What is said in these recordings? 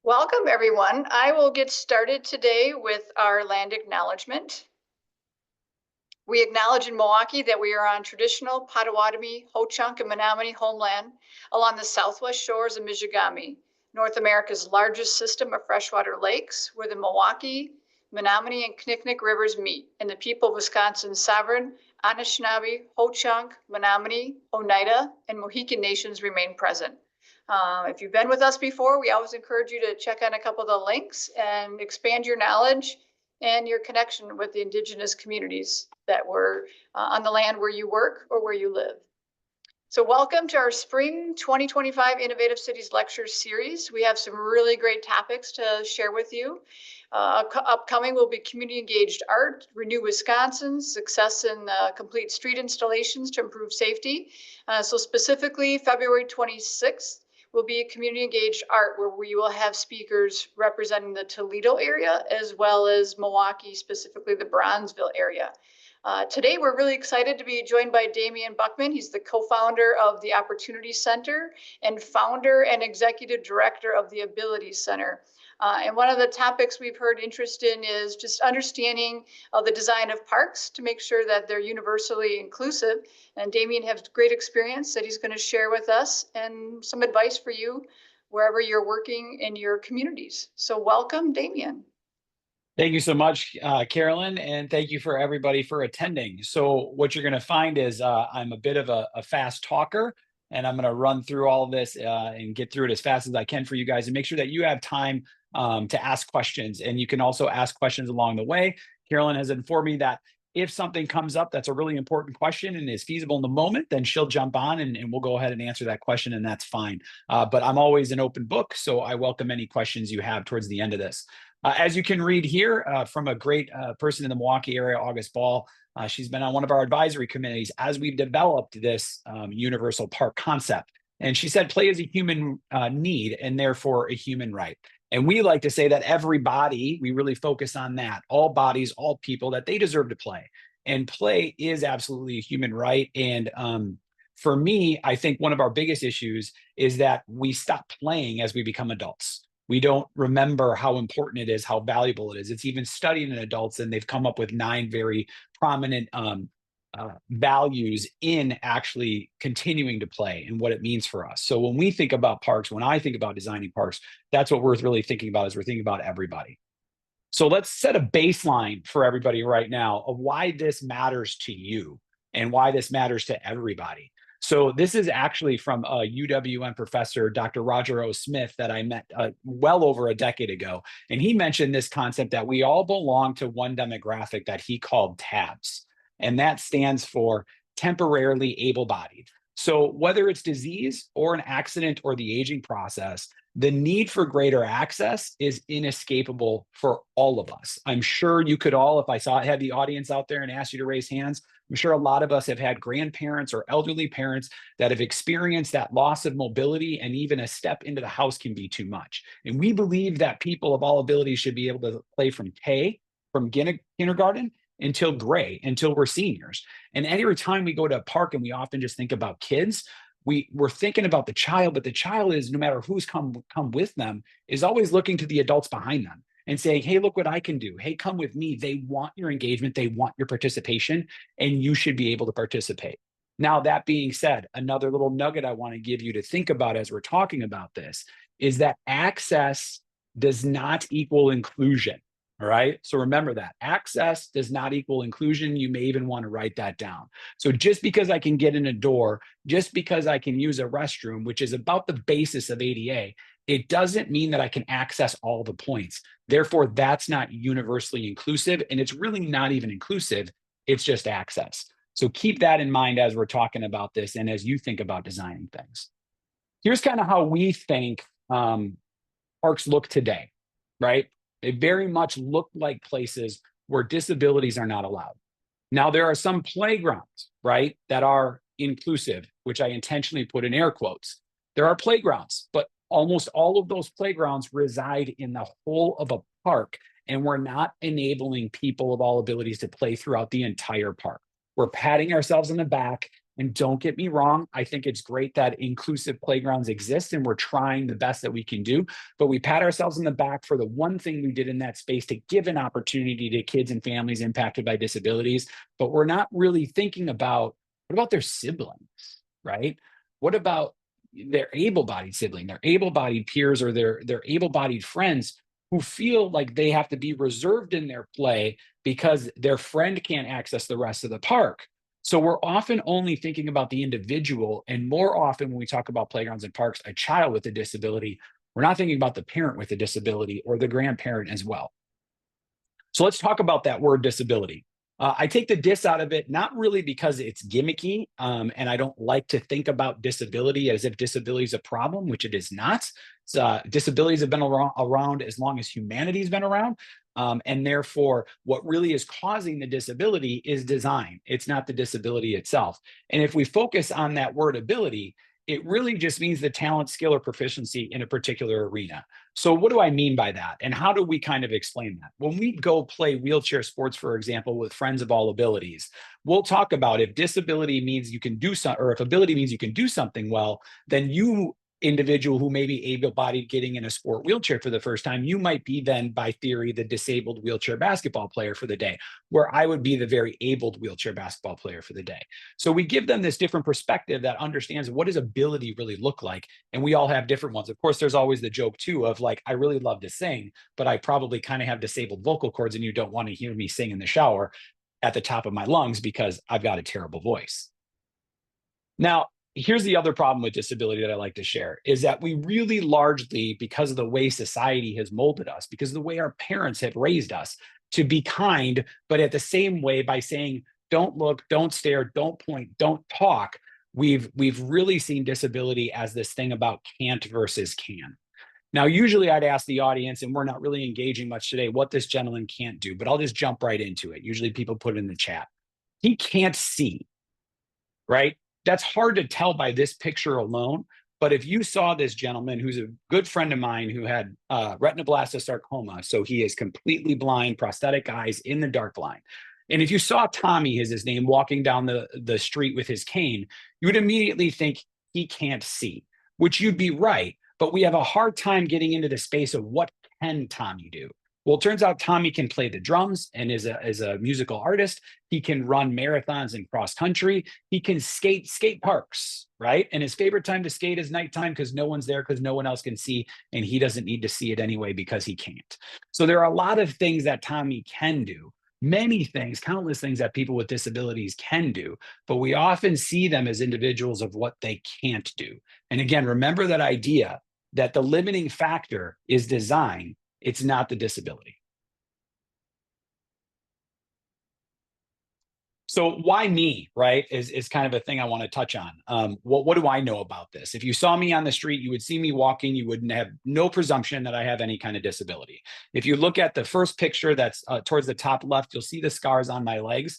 Welcome, everyone. I will get started today with our land acknowledgement. We acknowledge in Milwaukee that we are on traditional Potawatomi, Ho-Chunk, and Menominee homeland along the southwest shores of Michigamme, North America's largest system of freshwater lakes, where the Milwaukee, Menominee, and Knickknick rivers meet, and the people of Wisconsin's sovereign Anishinaabe, Ho-Chunk, Menominee, Oneida, and Mohican nations remain present. If you've been with us before, we always encourage you to check on a couple of the links and expand your knowledge and your connection with the indigenous communities that were on the land where you work or where you live. So welcome to our Spring 2025 Innovative Cities Lecture Series. We have some really great topics to share with you. Upcoming will be community engaged art, Renew Wisconsin, success in complete street installations to improve safety. So specifically February 26th, will be community engaged art, where we will have speakers representing the Toledo area as well as Milwaukee, specifically the Bronzeville area. Today, we're really excited to be joined by Damian Buchman. He's the co-founder of the Opportunity Center and founder and executive director of the Abilities Center. And one of the topics we've heard interest in is just understanding the design of parks to make sure that they're universally inclusive. And Damian has great experience that he's going to share with us and some advice for you wherever you're working in your communities. So welcome, Damian. Thank you so much, Carolyn, and thank you for everybody for attending. So what you're going to find is I'm a bit of a fast talker, and I'm going to run through all of this and get through it as fast as I can for you guys and make sure that you have time to ask questions. And you can also ask questions along the way. Carolyn has informed me that if something comes up that's a really important question and is feasible in the moment, then she'll jump on and we'll go ahead and answer that question, and that's fine. But I'm always an open book, so I welcome any questions you have towards the end of this. As you can read here from a great person in the Milwaukee area, August Ball, she's been on one of our advisory committees as we've developed this universal park concept. And she said, play is a human need and therefore a human right. And we like to say that everybody, we really focus on that, all bodies, all people, that they deserve to play. And play is absolutely a human right. And for me, I think one of our biggest issues is that we stop playing as we become adults. We don't remember how important it is, how valuable it is. It's even studied in adults, and they've come up with 9 very prominent values in actually continuing to play and what it means for us. So when we think about parks, when I think about designing parks, that's what we're really thinking about, is we're thinking about everybody. So let's set a baseline for everybody right now of why this matters to you and why this matters to everybody. So this is actually from a UWM professor, Dr. Roger O. Smith, that I met well over a decade ago. And he mentioned this concept that we all belong to one demographic that he called TABS. And that stands for temporarily able-bodied. So whether it's disease or an accident or the aging process, the need for greater access is inescapable for all of us. I'm sure you could all, if I had the audience out there and asked you to raise hands, I'm sure a lot of us have had grandparents or elderly parents that have experienced that loss of mobility, and even a step into the house can be too much. And we believe that people of all abilities should be able to play from kindergarten until gray, until we're seniors. And every time we go to a park and we often just think about kids, we're thinking about the child, but the child is, no matter who's come with them, is always looking to the adults behind them and saying, hey, look what I can do. Hey, come with me. They want your engagement. They want your participation, and you should be able to participate. Now, that being said, another little nugget I want to give you to think about as we're talking about this is that access does not equal inclusion. All right. So remember that access does not equal inclusion. You may even want to write that down. So just because I can get in a door, just because I can use a restroom, which is about the basis of ADA, it doesn't mean that I can access all the points. Therefore, that's not universally inclusive, and it's really not even inclusive. It's just access. So keep that in mind as we're talking about this and as you think about designing things. Here's kind of how we think parks look today, right? They very much look like places where disabilities are not allowed. Now, there are some playgrounds, right, that are inclusive, which I intentionally put in air quotes. There are playgrounds, but almost all of those playgrounds reside in the whole of a park, and we're not enabling people of all abilities to play throughout the entire park. We're patting ourselves in the back And don't get me wrong, I think it's great that inclusive playgrounds exist and we're trying the best that we can do, but we pat ourselves in the back for the one thing we did in that space to give an opportunity to kids and families impacted by disabilities, but we're not really thinking about what about their siblings, right? What about their able-bodied sibling, their able-bodied peers, or their able-bodied friends who feel like they have to be reserved in their play because their friend can't access the rest of the park. So we're often only thinking about the individual, and more often when we talk about playgrounds and parks, a child with a disability, we're not thinking about the parent with a disability or the grandparent as well. So let's talk about that word disability. I take the dis out of it, not really because it's gimmicky, and I don't like to think about disability as if disability is a problem, which it is not. Disabilities have been around as long as humanity's been around. And therefore, what really is causing the disability is design. It's not the disability itself. And if we focus on that word ability, it really just means the talent, skill, or proficiency in a particular arena. So what do I mean by that? And how do we kind of explain that? When we go play wheelchair sports, for example, with friends of all abilities, we'll talk about if disability means you can do something, or if ability means you can do something well, then you individual who may be able-bodied getting in a sport wheelchair for the first time, you might be then, by theory, the disabled wheelchair basketball player for the day, where I would be the very abled wheelchair basketball player for the day. So we give them this different perspective that understands what does ability really look like, and we all have different ones. Of course, there's always the joke too of like, I really love to sing, but I probably kind of have disabled vocal cords, and you don't want to hear me sing in the shower at the top of my lungs because I've got a terrible voice. Now, here's the other problem with disability that I like to share is that we really largely, because of the way society has molded us, because of the way our parents have raised us to be kind, but at the same way by saying, don't look, don't stare, don't point, don't talk, we've really seen disability as this thing about can't versus can. Now, usually I'd ask the audience, and we're not really engaging much today, what this gentleman can't do, but I'll just jump right into it. Usually people put it in the chat. He can't see, right? That's hard to tell by this picture alone. But if you saw this gentleman, who's a good friend of mine, who had retinoblastosarcoma, so he is completely blind, prosthetic eyes in the dark line. And if you saw Tommy, is his name, walking down the street with his cane, you would immediately think he can't see, which you'd be right. But we have a hard time getting into the space of what can Tommy do? Well, it turns out Tommy can play the drums and is a musical artist. He can run marathons and cross country. He can skate parks, right? And his favorite time to skate is nighttime because no one's there, because no one else can see, and he doesn't need to see it anyway because he can't. So there are a lot of things that Tommy can do. Many things, countless things that people with disabilities can do, but we often see them as individuals of what they can't do. And again, remember that idea that the limiting factor is design. It's not the disability. So why me, right, is kind of a thing I want to touch on. What do I know about this? If you saw me on the street, you would see me walking, you wouldn't have no presumption that I have any kind of disability. If you look at the first picture that's towards the top left, you'll see the scars on my legs.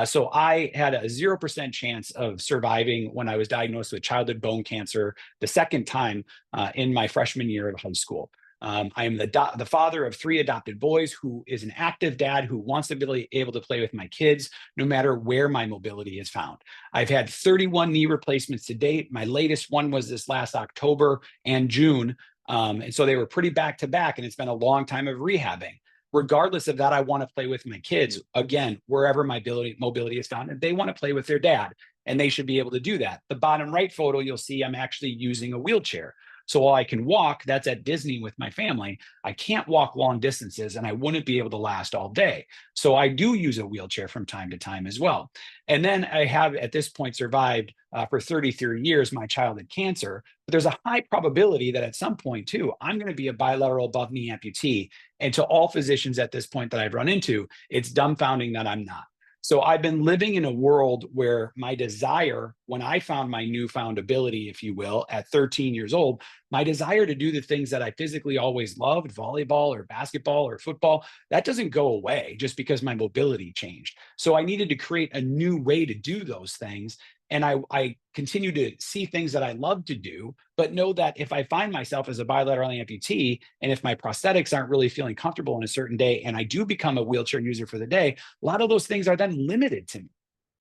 So I had a 0% chance of surviving when I was diagnosed with childhood bone cancer the second time in my freshman year of high school. I am the father of 3 adopted boys, who is an active dad who wants to be able to play with my kids no matter where my mobility is found. I've had 31 knee replacements to date. My latest one was this last October and June. And so they were pretty back to back, and it's been a long time of rehabbing. Regardless of that, I want to play with my kids, again, wherever my mobility is found, and they want to play with their dad, and they should be able to do that. The bottom right photo, you'll see I'm actually using a wheelchair. So while I can walk, that's at Disney with my family, I can't walk long distances, and I wouldn't be able to last all day. So I do use a wheelchair from time to time as well. And then I have at this point survived for 33 years my childhood cancer. But there's a high probability that at some point too, I'm going to be a bilateral above knee amputee. And to all physicians at this point that I've run into, it's dumbfounding that I'm not. So I've been living in a world where my desire, when I found my newfound ability, if you will, at 13 years old, my desire to do the things that I physically always loved, volleyball or basketball or football, that doesn't go away just because my mobility changed. So I needed to create a new way to do those things. And I continue to see things that I love to do, but know that if I find myself as a bilateral amputee, and if my prosthetics aren't really feeling comfortable on a certain day, and I do become a wheelchair user for the day, a lot of those things are then limited to me.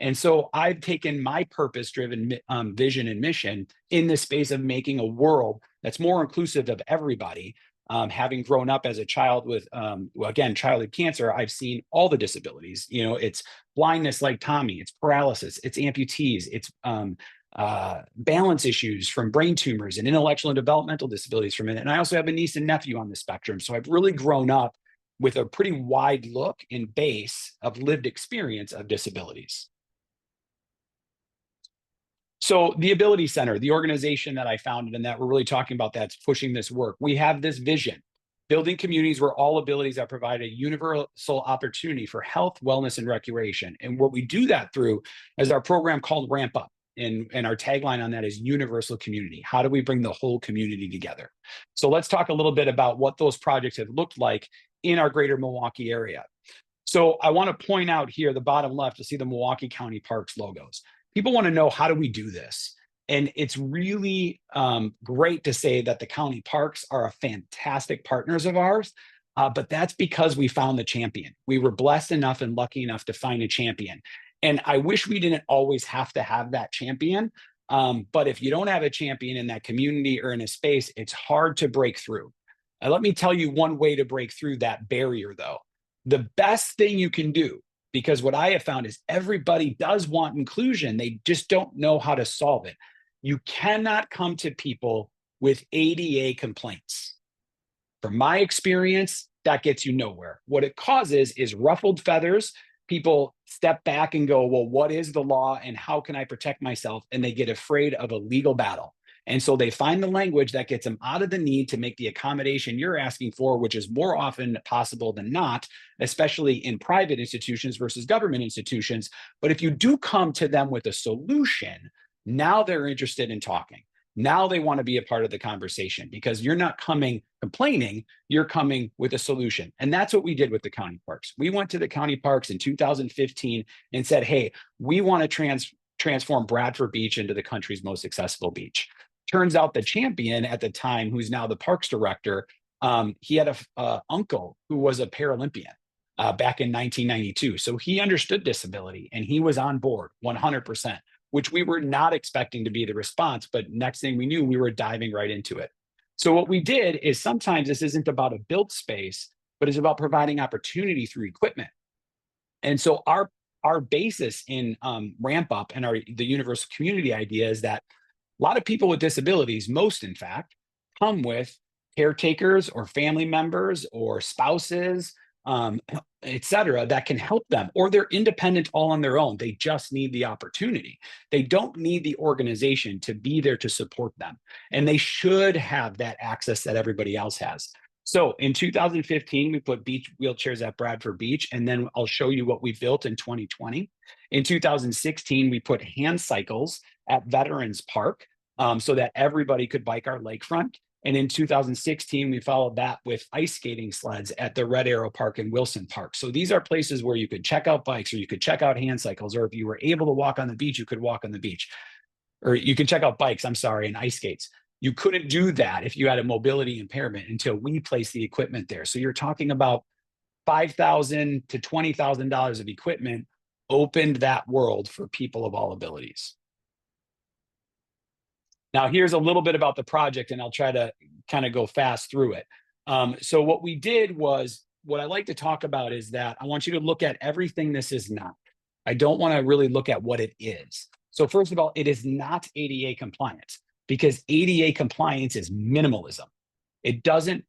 And so I've taken my purpose-driven vision and mission in the space of making a world that's more inclusive of everybody. Having grown up as a child with, again, childhood cancer, I've seen all the disabilities. You know, it's blindness like Tommy, it's paralysis, it's amputees, it's balance issues from brain tumors and intellectual and developmental disabilities from it. And I also have a niece and nephew on the spectrum. So I've really grown up with a pretty wide look and base of lived experience of disabilities. So the Ability Center, the organization that I founded and that we're really talking about that's pushing this work, we have this vision, building communities where all abilities are provided a universal opportunity for health, wellness, and recreation. And what we do that through is our program called Ramp Up. And our tagline on that is universal community. How do we bring the whole community together? So let's talk a little bit about what those projects have looked like in our greater Milwaukee area. So I want to point out here, the bottom left, to see the Milwaukee County Parks logos. People want to know, how do we do this? And it's really great to say that the county parks are a fantastic partners of ours, but that's because we found the champion. We were blessed enough and lucky enough to find a champion. And I wish we didn't always have to have that champion. But if you don't have a champion in that community or in a space, it's hard to break through. Let me tell you one way to break through that barrier, though. The best thing you can do, because what I have found is everybody does want inclusion, they just don't know how to solve it. You cannot come to people with ADA complaints. From my experience, that gets you nowhere. What it causes is ruffled feathers. People step back and go, well, what is the law and how can I protect myself? And they get afraid of a legal battle. And so they find the language that gets them out of the need to make the accommodation you're asking for, which is more often possible than not, especially in private institutions versus government institutions. But if you do come to them with a solution, now they're interested in talking. Now they want to be a part of the conversation because you're not coming complaining, you're coming with a solution. And that's what we did with the county parks. We went to the county parks in 2015 and said, hey, we want to transform Bradford Beach into the country's most accessible beach. Turns out the champion at the time, who's now the parks director, he had a uncle who was a Paralympian back in 1992. So he understood disability and he was on board 100%. Which we were not expecting to be the response, but next thing we knew, we were diving right into it. So what we did is sometimes this isn't about a built space, but it's about providing opportunity through equipment. And so our basis in Ramp Up and the universal community idea is that a lot of people with disabilities, most in fact, come with caretakers or family members or spouses, et cetera, that can help them, or they're independent all on their own. They just need the opportunity. They don't need the organization to be there to support them. And they should have that access that everybody else has. So in 2015, we put beach wheelchairs at Bradford Beach, and then I'll show you what we built in 2020. In 2016, we put hand cycles at Veterans Park so that everybody could bike our lakefront. And in 2016, we followed that with ice skating sleds at the Red Arrow Park and Wilson Park. So these are places where you could check out bikes or you could check out hand cycles, or if you were able to walk on the beach, you could walk on the beach. Or you can check out bikes, I'm sorry, and ice skates. You couldn't do that if you had a mobility impairment until we placed the equipment there. So you're talking about $5,000 to $20,000 of equipment opened that world for people of all abilities. Now, here's a little bit about the project, and I'll try to kind of go fast through it. So what we did was, what I like to talk about is that I want you to look at everything this is not. I don't want to really look at what it is. So first of all, it is not ADA compliant, because ADA compliance is minimalism. It doesn't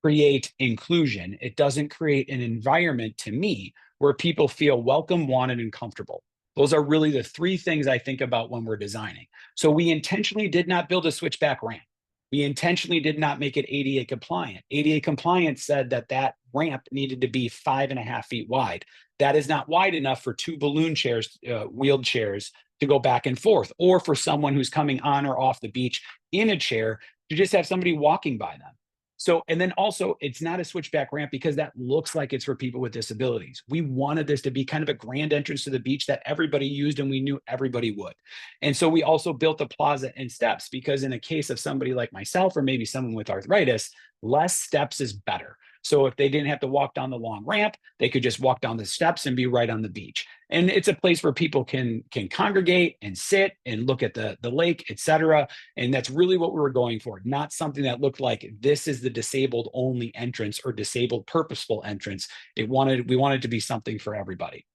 create inclusion. It doesn't create an environment, to me, where people feel welcome, wanted, and comfortable. Those are really the three things I think about when we're designing. So we intentionally did not build a switchback ramp. We intentionally did not make it ADA compliant. ADA compliant said that that ramp needed to be 5.5 feet wide. That is not wide enough for two balloon chairs, wheeled chairs, to go back and forth, or for someone who's coming on or off the beach in a chair to just have somebody walking by them. So, and then also, it's not a switchback ramp because that looks like it's for people with disabilities. We wanted this to be kind of a grand entrance to the beach that everybody used, and we knew everybody would. And so we also built a plaza and steps, because in a case of somebody like myself, or maybe someone with arthritis, less steps is better. So if they didn't have to walk down the long ramp, they could just walk down the steps and be right on the beach. And it's a place where people can congregate and sit and look at the lake, etc. And that's really what we were going for, not something that looked like this is the disabled only entrance or disabled purposeful entrance. We wanted to be something for everybody.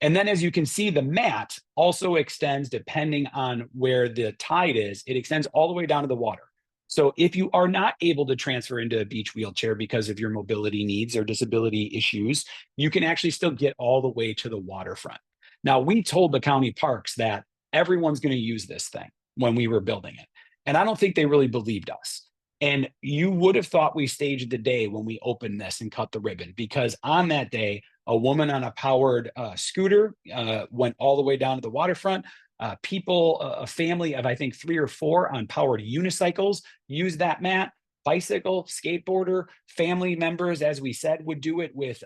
And then as you can see, the mat also extends depending on where the tide is. It extends all the way down to the water. So if you are not able to transfer into a beach wheelchair because of your mobility needs or disability issues, you can actually still get all the way to the waterfront. Now, we told the county parks that everyone's going to use this thing when we were building it. And I don't think they really believed us. And you would have thought we staged the day when we opened this and cut the ribbon, because on that day, a woman on a powered scooter went all the way down to the waterfront. A family of, I think, 3 or 4 on powered unicycles used that mat. Bicycle, skateboarder, family members, as we said, would do it with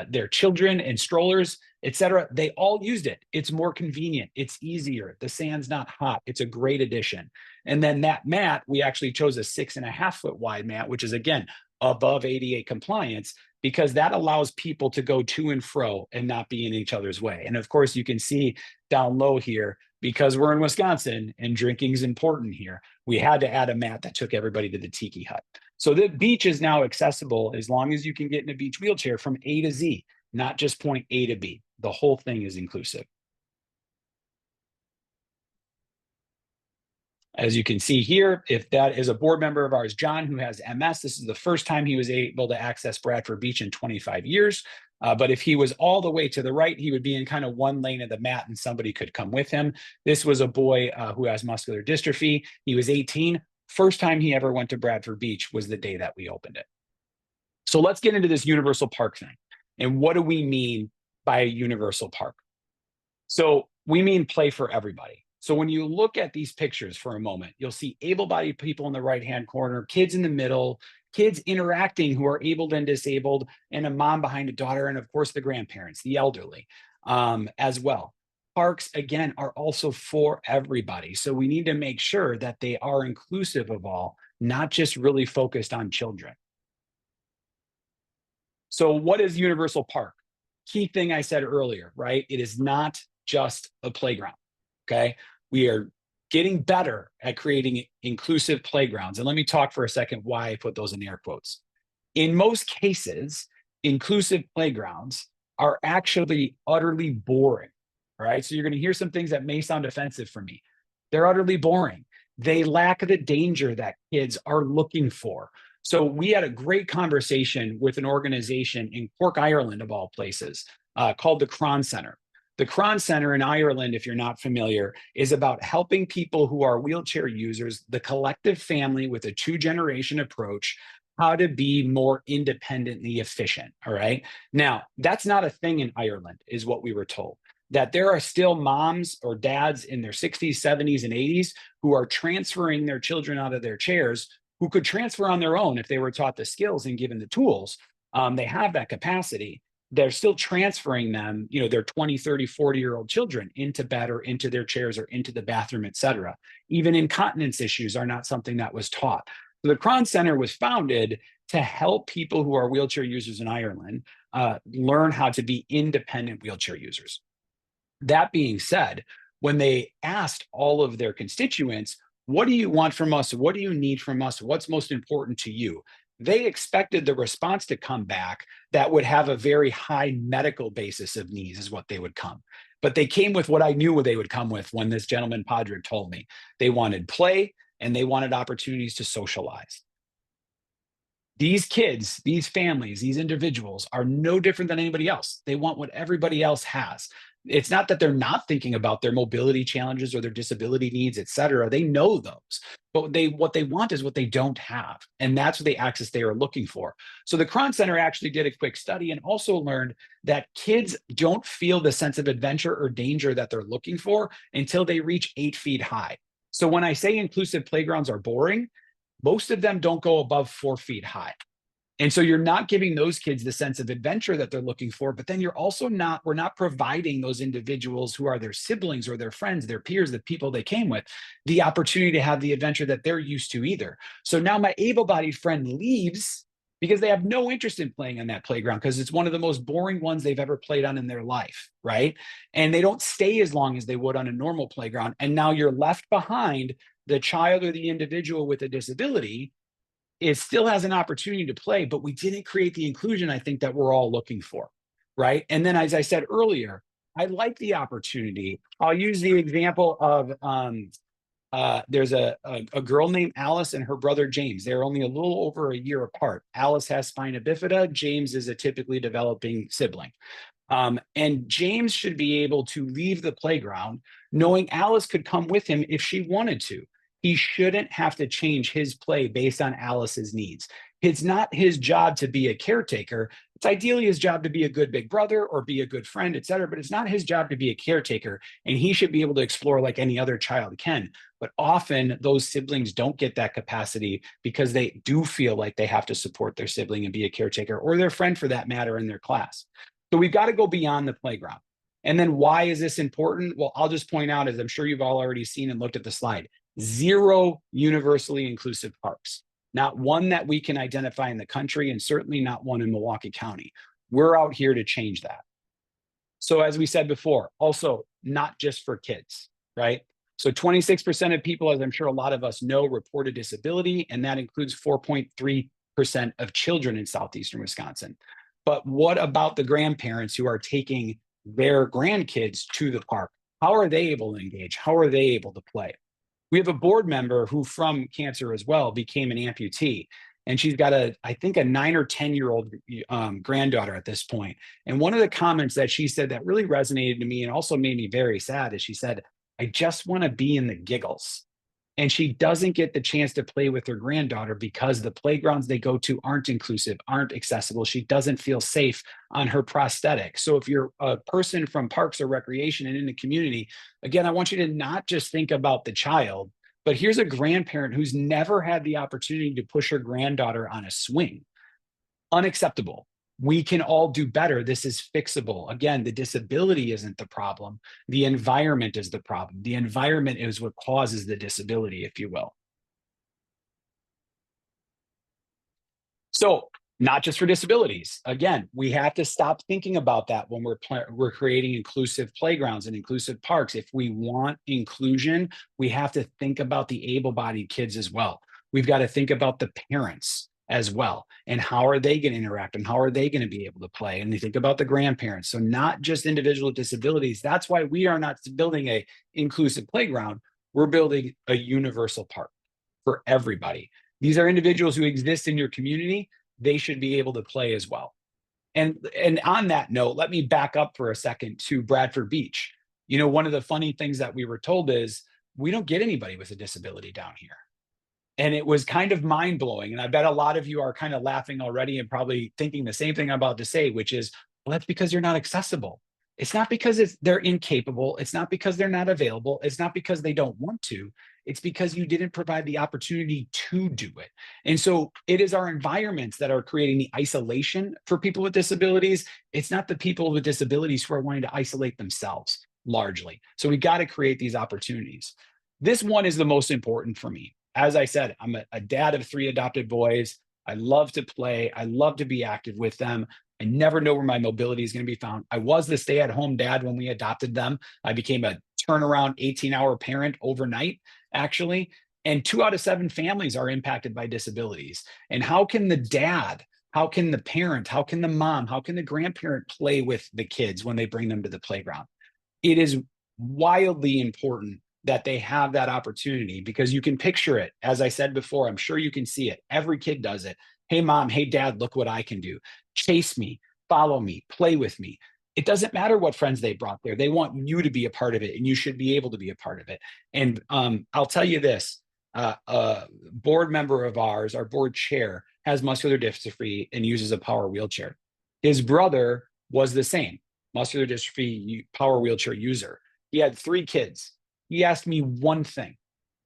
their children and strollers, etc. They all used it. It's more convenient. It's easier. The sand's not hot. It's a great addition. And then that mat, we actually chose a 6.5 foot wide mat, which is, again, above ADA compliance, because that allows people to go to and fro and not be in each other's way. And of course, you can see down low here, because we're in Wisconsin and drinking is important here, we had to add a mat that took everybody to the tiki hut. So the beach is now accessible as long as you can get in a beach wheelchair from A to Z, not just point A to B. The whole thing is inclusive. As you can see here, if that is a board member of ours, John, who has MS, this is the first time he was able to access Bradford Beach in 25 years. But if he was all the way to the right, he would be in kind of one lane of the mat and somebody could come with him. This was a boy who has muscular dystrophy. He was 18. First time he ever went to Bradford Beach was the day that we opened it. So let's get into this universal park thing. And what do we mean by a universal park? So we mean play for everybody. So when you look at these pictures for a moment, you'll see able-bodied people in the right-hand corner, kids in the middle, kids interacting who are able and disabled, and a mom behind a daughter, and of course the grandparents, the elderly, as well. Parks, again, are also for everybody. So we need to make sure that they are inclusive of all, not just really focused on children. So what is Universal Park? Key thing I said earlier, right? It is not just a playground, okay? We are getting better at creating inclusive playgrounds. And let me talk for a second why I put those in air quotes. In most cases, inclusive playgrounds are actually utterly boring, right? So you're going to hear some things that may sound offensive for me. They're utterly boring. They lack the danger that kids are looking for. So we had a great conversation with an organization in Cork, Ireland, of all places, called the Cron Center. The Cron Center in Ireland, if you're not familiar, is about helping people who are wheelchair users, the collective family with a 2-generation approach, how to be more independently efficient, all right? Now, that's not a thing in Ireland, is what we were told. That there are still moms or dads in their 60s, 70s, and 80s who are transferring their children out of their chairs, who could transfer on their own if they were taught the skills and given the tools. They have that capacity. They're still transferring them, their 20, 30, 40-year-old children into bed or into their chairs or into the bathroom, et cetera. Even incontinence issues are not something that was taught. So the Cron Center was founded to help people who are wheelchair users in Ireland learn how to be independent wheelchair users. That being said, when they asked all of their constituents, what do you want from us? What do you need from us? What's most important to you? They expected the response to come back that would have a very high medical basis of needs is what they would come. But they came with what I knew they would come with when this gentleman, Padraig, told me. They wanted play and they wanted opportunities to socialize. These kids, these families, these individuals are no different than anybody else. They want what everybody else has. It's not that they're not thinking about their mobility challenges or their disability needs, et cetera. They know those, but what they want is what they don't have. And that's the access they are looking for. So the Cron Center actually did a quick study and also learned that kids don't feel the sense of adventure or danger that they're looking for until they reach 8 feet high. So when I say inclusive playgrounds are boring, most of them don't go above 4 feet high. And so you're not giving those kids the sense of adventure that they're looking for, but then we're not providing those individuals who are their siblings or their friends, their peers, the people they came with, the opportunity to have the adventure that they're used to either. So now my able-bodied friend leaves because they have no interest in playing on that playground because it's one of the most boring ones they've ever played on in their life, right? And they don't stay as long as they would on a normal playground. And now you're left behind. The child or the individual with a disability, it still has an opportunity to play, but we didn't create the inclusion I think that we're all looking for, right? And then, as I said earlier, I like the opportunity. I'll use the example of there's a girl named Alice and her brother James. They're only a little over a year apart. Alice has spina bifida. James is a typically developing sibling. And James should be able to leave the playground knowing Alice could come with him if she wanted to. He shouldn't have to change his play based on Alice's needs. It's not his job to be a caretaker. It's ideally his job to be a good big brother or be a good friend, et cetera, but it's not his job to be a caretaker. And he should be able to explore like any other child can. But often those siblings don't get that capacity because they do feel like they have to support their sibling and be a caretaker, or their friend for that matter, in their class. So we've got to go beyond the playground. And then why is this important? Well, I'll just point out, as I'm sure you've all already seen and looked at the slide, 0 universally inclusive parks. Not one that we can identify in the country, and certainly not one in Milwaukee County. We're out here to change that. So as we said before, also not just for kids, right? So 26% of people, as I'm sure a lot of us know, report a disability, and that includes 4.3% of children in southeastern Wisconsin. But what about the grandparents who are taking their grandkids to the park? How are they able to engage? How are they able to play? We have a board member who, from cancer as well, became an amputee. And she's got I think a 9 or 10-year-old granddaughter at this point. And one of the comments that she said that really resonated to me and also made me very sad is she said, "I just want to be in the giggles." And she doesn't get the chance to play with her granddaughter because the playgrounds they go to aren't inclusive, aren't accessible. She doesn't feel safe on her prosthetic. So if you're a person from Parks or Recreation and in the community, again, I want you to not just think about the child, but here's a grandparent who's never had the opportunity to push her granddaughter on a swing. Unacceptable. We can all do better. This is fixable. Again, the disability isn't the problem. The environment is the problem. The environment is what causes the disability, if you will. So not just for disabilities. Again, we have to stop thinking about that when we're creating inclusive playgrounds and inclusive parks. If we want inclusion, we have to think about the able-bodied kids as well. We've got to think about the parents as well, and how are they going to interact and how are they going to be able to play, and they think about the grandparents. So not just individual disabilities. That's why we are not building a inclusive playground. We're building a universal park for everybody. These are individuals who exist in your community. They should be able to play as well. And on that note, let me back up for a second to Bradford Beach. You know, one of the funny things that we were told is we don't get anybody with a disability down here. And it was kind of mind blowing. And I bet a lot of you are kind of laughing already and probably thinking the same thing I'm about to say, which is, well, that's because you're not accessible. It's not because they're incapable. It's not because they're not available. It's not because they don't want to. It's because you didn't provide the opportunity to do it. And so it is our environments that are creating the isolation for people with disabilities. It's not the people with disabilities who are wanting to isolate themselves largely. So we got to create these opportunities. This one is the most important for me. As I said, I'm a dad of 3 adopted boys. I love to play. I love to be active with them. I never know where my mobility is going to be found. I was the stay-at-home dad when we adopted them. I became a turnaround 18-hour parent overnight, actually. And 2 out of 7 families are impacted by disabilities. And how can the dad, how can the parent, how can the mom, how can the grandparent play with the kids when they bring them to the playground? It is wildly important that they have that opportunity, because you can picture it. As I said before, I'm sure you can see it. Every kid does it. Hey, mom, hey, dad, look what I can do. Chase me, follow me, play with me. It doesn't matter what friends they brought there. They want you to be a part of it, and you should be able to be a part of it. And I'll tell you this, a board member of ours, our board chair, has muscular dystrophy and uses a power wheelchair. His brother was the same, muscular dystrophy, power wheelchair user. He had 3 kids. He asked me one thing: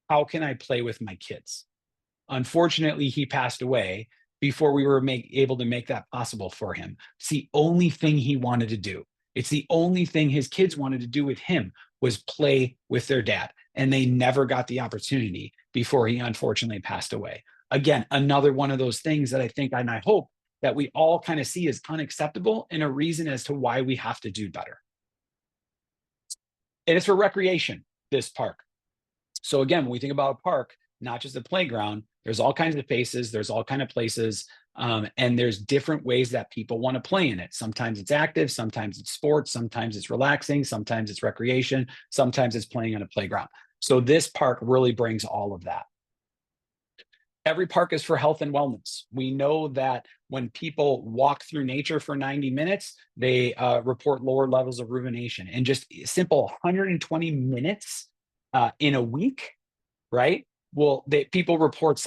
how can I play with my kids? Unfortunately, he passed away before we were able to make that possible for him. It's the only thing he wanted to do. It's the only thing his kids wanted to do with him, was play with their dad. And they never got the opportunity before he unfortunately passed away. Again, another one of those things that I think and I hope that we all kind of see as unacceptable and a reason as to why we have to do better. And it's for recreation, this park. So again, when we think about a park, not just a playground, there's all kinds of spaces, there's all kind of places, and there's different ways that people want to play in it. Sometimes it's active, sometimes it's sports, sometimes it's relaxing, sometimes it's recreation, sometimes it's playing on a playground. So this park really brings all of that. Every park is for health and wellness. We know that when people walk through nature for 90 minutes, they report lower levels of rumination. And just simple 120 minutes in a week, right? Well, people report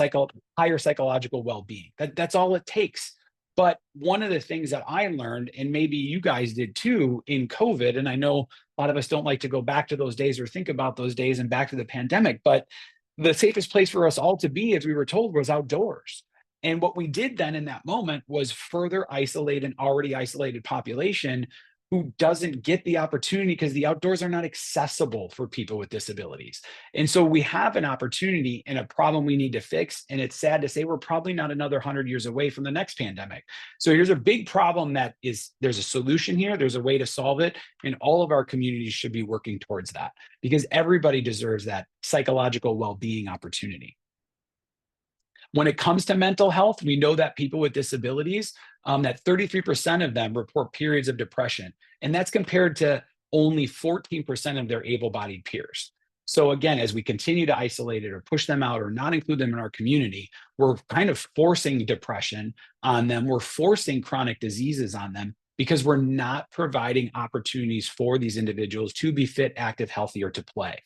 higher psychological well-being. That's all it takes. But one of the things that I learned, and maybe you guys did too in COVID, and I know a lot of us don't like to go back to those days or think about those days and back to the pandemic, but the safest place for us all to be, as we were told, was outdoors. And what we did then in that moment was further isolate an already isolated population who doesn't get the opportunity because the outdoors are not accessible for people with disabilities. And so we have an opportunity and a problem we need to fix. And it's sad to say we're probably not another 100 years away from the next pandemic. So here's a big problem there's a solution here. There's a way to solve it. And all of our communities should be working towards that because everybody deserves that psychological well-being opportunity. When it comes to mental health, we know that people with disabilities, that 33% of them report periods of depression. And that's compared to only 14% of their able-bodied peers. So again, as we continue to isolate it or push them out or not include them in our community, we're kind of forcing depression on them. We're forcing chronic diseases on them because we're not providing opportunities for these individuals to be fit, active, healthy, or to play.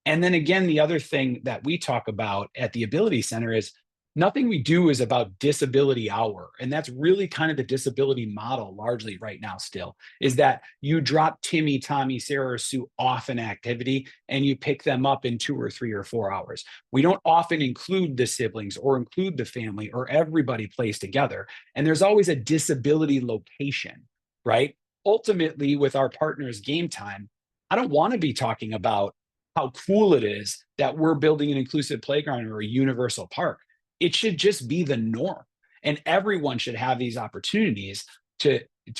And then again, the other thing that we talk about at the Ability Center is nothing we do is about disability hour. And that's really kind of the disability model largely right now still, is that you drop Timmy, Tommy, Sarah, or Sue off an activity and you pick them up in 2 or 3 or 4 hours. We don't often include the siblings or include the family or everybody plays together. And there's always a disability location, right? Ultimately, with our partners Game Time, I don't want to be talking about how cool it is that we're building an inclusive playground or a universal park. It should just be the norm. And everyone should have these opportunities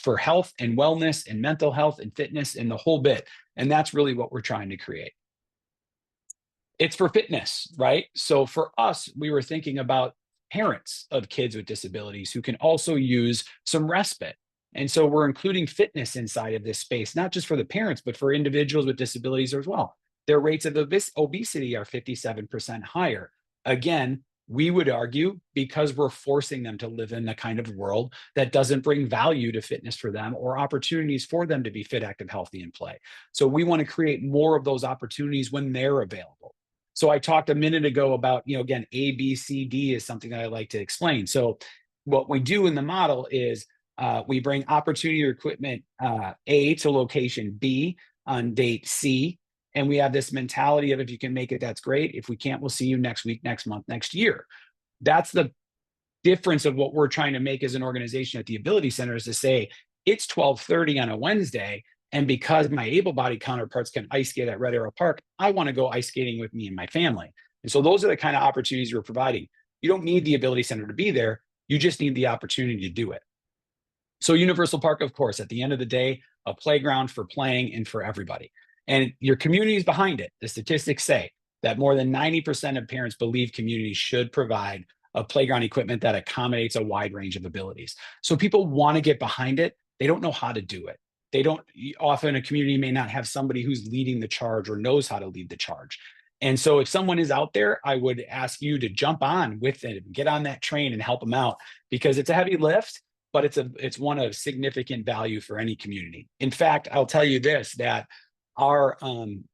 for health and wellness and mental health and fitness and the whole bit. And that's really what we're trying to create. It's for fitness, right? So for us, we were thinking about parents of kids with disabilities who can also use some respite. And so we're including fitness inside of this space, not just for the parents, but for individuals with disabilities as well. Their rates of obesity are 57% higher. Again, we would argue because we're forcing them to live in a kind of world that doesn't bring value to fitness for them or opportunities for them to be fit, active, healthy, and play. So we want to create more of those opportunities when they're available. So I talked a minute ago about, again, A, B, C, D is something that I like to explain. So what we do in the model is we bring opportunity or equipment A to location B on date C. And we have this mentality of if you can make it, that's great. If we can't, we'll see you next week, next month, next year. That's the difference of what we're trying to make as an organization at the Ability Center, is to say it's 12:30 on a Wednesday. And because my able-bodied counterparts can ice skate at Red Arrow Park, I want to go ice skating with me and my family. And so those are the kind of opportunities we're providing. You don't need the Ability Center to be there. You just need the opportunity to do it. So Universal Park, of course, at the end of the day, a playground for playing and for everybody. And your community is behind it. The statistics say that more than 90% of parents believe communities should provide a playground equipment that accommodates a wide range of abilities. So people want to get behind it. They don't know how to do it. They don't, often a community may not have somebody who's leading the charge or knows how to lead the charge. And so if someone is out there, I would ask you to jump on with it, get on that train and help them out, because it's a heavy lift, but it's one of significant value for any community. In fact, I'll tell you this, that our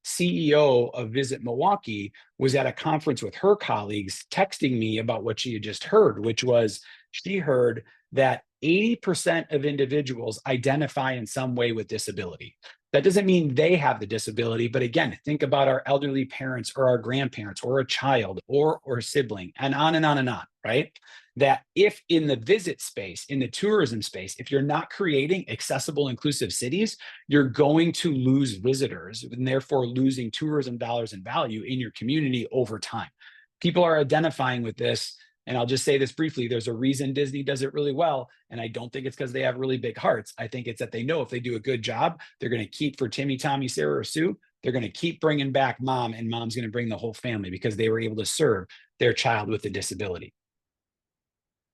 CEO of Visit Milwaukee was at a conference with her colleagues texting me about what she had just heard, which was she heard that 80% of individuals identify in some way with disability. That doesn't mean they have the disability, but again, think about our elderly parents or our grandparents or a child or a sibling, and on and on and on, right? That if in the visit space, in the tourism space, if you're not creating accessible, inclusive cities, you're going to lose visitors and therefore losing tourism dollars and value in your community over time. People are identifying with this And I'll just say this briefly. There's a reason Disney does it really well. And I don't think it's because they have really big hearts. I think it's that they know if they do a good job, they're going to keep for Timmy, Tommy, Sarah, or Sue. They're going to keep bringing back mom, and mom's going to bring the whole family because they were able to serve their child with a disability.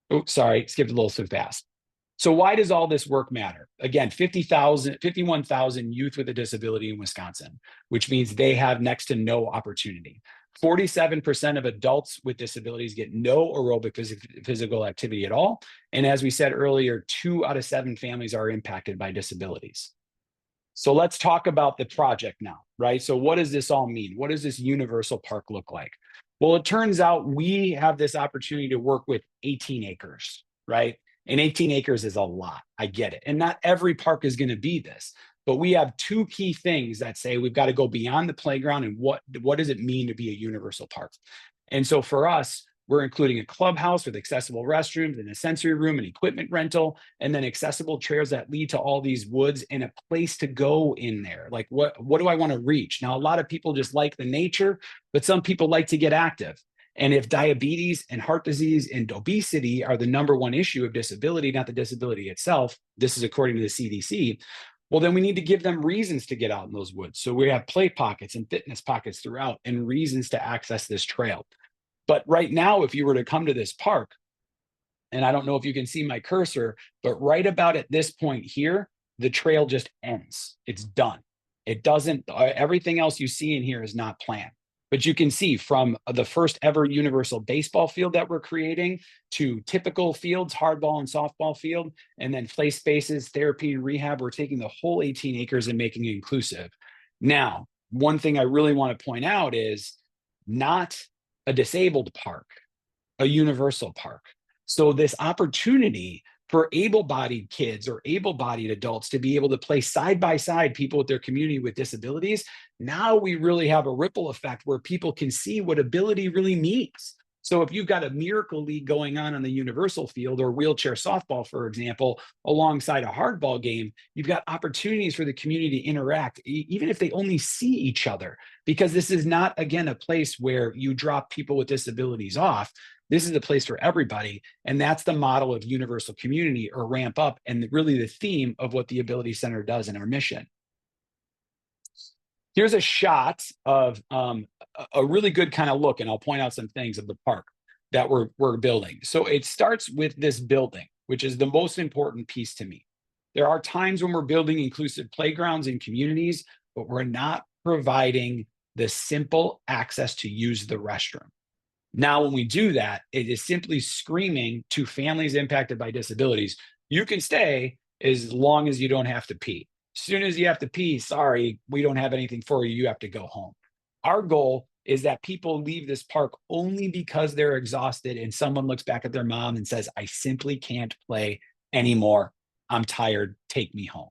Oh, sorry, skipped a little too fast. So why does all this work matter? Again, 51,000 youth with a disability in Wisconsin, which means they have next to no opportunity. 47% of adults with disabilities get no aerobic physical activity at all. And as we said earlier, 2 out of 7 families are impacted by disabilities. So let's talk about the project now, right? So what does this all mean? What does this universal park look like? Well, it turns out we have this opportunity to work with 18 acres, right? And 18 acres is a lot. I get it. And not every park is going to be this, but we have 2 key things that say we've got to go beyond the playground and what does it mean to be a universal park? And so for us, we're including a clubhouse with accessible restrooms and a sensory room and equipment rental, and then accessible trails that lead to all these woods and a place to go in there. Like what do I want to reach? Now, a lot of people just like the nature, but some people like to get active. And if diabetes and heart disease and obesity are the #1 issue of disability, not the disability itself, this is according to the CDC, well, then we need to give them reasons to get out in those woods. So we have play pockets and fitness pockets throughout and reasons to access this trail. But right now, if you were to come to this park, and I don't know if you can see my cursor, but right about at this point here, the trail just ends. It's done. It doesn't, everything else you see in here is not planned. But you can see from the first ever universal baseball field that we're creating to typical fields, hardball and softball field, and then play spaces, therapy, rehab, we're taking the whole 18 acres and making it inclusive. Now, one thing I really want to point out is not a disabled park, a universal park. So this opportunity for able-bodied kids or able-bodied adults to be able to play side by side people with their community with disabilities, now we really have a ripple effect where people can see what ability really means. So if you've got a miracle league going on the universal field or wheelchair softball, for example, alongside a hardball game, you've got opportunities for the community to interact, even if they only see each other, because this is not, again, a place where you drop people with disabilities off. This is a place for everybody. And that's the model of universal community or ramp up, and really the theme of what the Ability Center does in our mission. Here's a shot of a really good kind of look, and I'll point out some things of the park that we're building. So it starts with this building, which is the most important piece to me. There are times when we're building inclusive playgrounds and communities, but we're not providing the simple access to use the restroom. Now, when we do that, it is simply screaming to families impacted by disabilities, you can stay as long as you don't have to pee. As soon as you have to pee, sorry, we don't have anything for you. You have to go home. Our goal is that people leave this park only because they're exhausted and someone looks back at their mom and says, I simply can't play anymore. I'm tired. Take me home.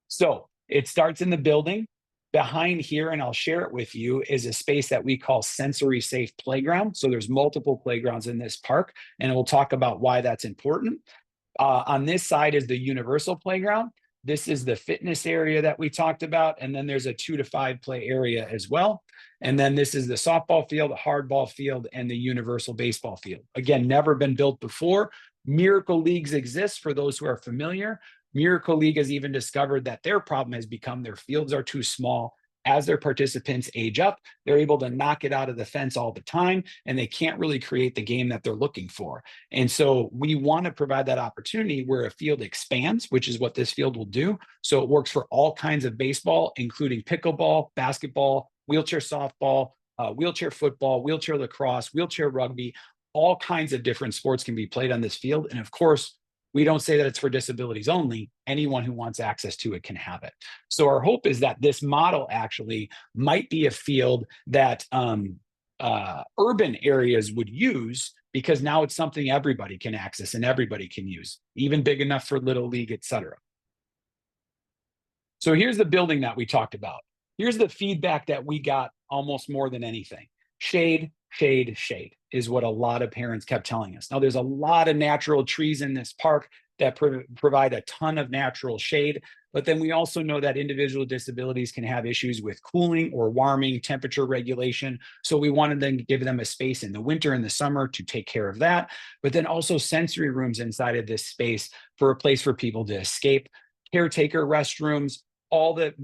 So it starts in the building. Behind here, and I'll share it with you, is a space that we call sensory safe playground. So there's multiple playgrounds in this park, and we'll talk about why that's important. On this side is the universal playground. This is the fitness area that we talked about. And then there's a 2 to 5 play area as well. And then this is the softball field, the hardball field, and the universal baseball field. Again, never been built before. Miracle Leagues exist for those who are familiar. Miracle League has even discovered that their problem has become their fields are too small. As their participants age up, they're able to knock it out of the fence all the time, and they can't really create the game that they're looking for. And so we want to provide that opportunity where a field expands, which is what this field will do. So it works for all kinds of baseball, including pickleball, basketball, wheelchair softball, wheelchair football, wheelchair lacrosse, wheelchair rugby. All kinds of different sports can be played on this field. And of course, we don't say that it's for disabilities only. Anyone who wants access to it can have it. So our hope is that this model actually might be a field that urban areas would use, because now it's something everybody can access and everybody can use, even big enough for Little League, et cetera. So here's the building that we talked about. Here's the feedback that we got almost more than anything. Shade, shade, shade. is what a lot of parents kept telling us. Now, there's a lot of natural trees in this park that provide a ton of natural shade, but then we also know that individual with disabilities can have issues with cooling or warming, temperature regulation. So we wanted to give them a space in the winter and the summer to take care of that, but then also sensory rooms inside of this space for a place for people to escape, caretaker restrooms. All the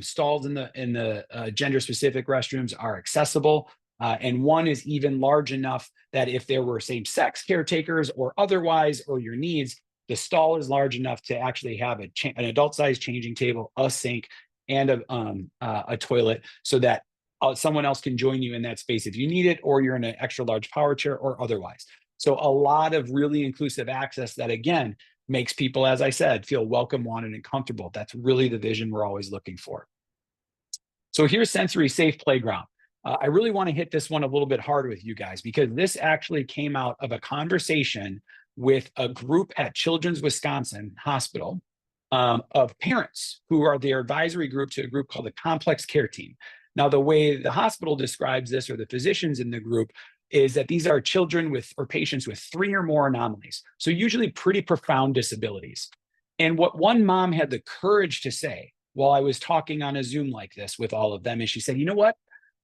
stalls in the gender-specific restrooms are accessible. And one is even large enough that if there were same-sex caretakers or otherwise, or your needs, the stall is large enough to actually have an adult-sized changing table, a sink, and a toilet, so that someone else can join you in that space if you need it, or you're in an extra large power chair or otherwise. So a lot of really inclusive access that, again, makes people, as I said, feel welcome, wanted, and comfortable. That's really the vision we're always looking for. So here's Sensory Safe Playground. I really want to hit this one a little bit hard with you guys, because this actually came out of a conversation with a group at Children's Wisconsin Hospital of parents who are their advisory group to a group called the Complex Care Team. Now, the way the hospital describes this, or the physicians in the group, is that these are children with, or patients with 3 or more anomalies. So usually pretty profound disabilities. And what one mom had the courage to say while I was talking on a Zoom like this with all of them is she said, you know what?